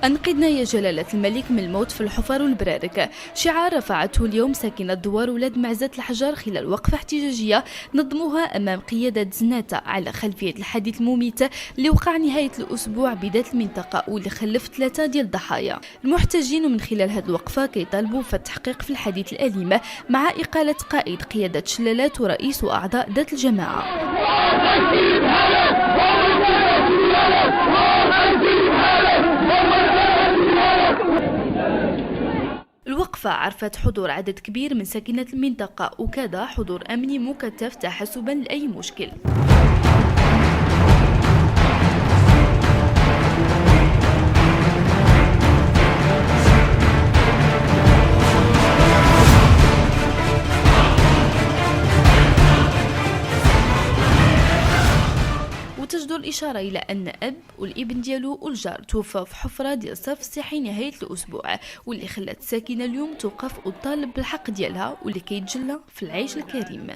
أنقذنا يا جلالة الملك من الموت في الحفر والبرارك، شعار رفعته اليوم ساكنة دوار ولاد معزة الحجار خلال وقفة احتجاجية نظموها أمام قيادة زناتة على خلفية الحادث المميت اللي وقع نهاية الأسبوع بذات المنطقة واللي خلف 3 ديال الضحايا. المحتجين من خلال هذه الوقفة كيطالبوا بالتحقيق في الحادث الأليم مع إقالة قائد قيادة شلالات ورئيس وأعضاء ذات الجماعة. الوقفة عرفت حضور عدد كبير من ساكنة المنطقة وكذا حضور أمني مكثف تحسبا لأي مشكل. وتجدر الإشارة إلى أن أب والابن ديالو والجار توفى في حفرة ديال الصرف الصحي نهاية الأسبوع، واللي خلات الساكنة اليوم توقف وتطالب بالحق ديالها واللي كيتجلى في العيش الكريم.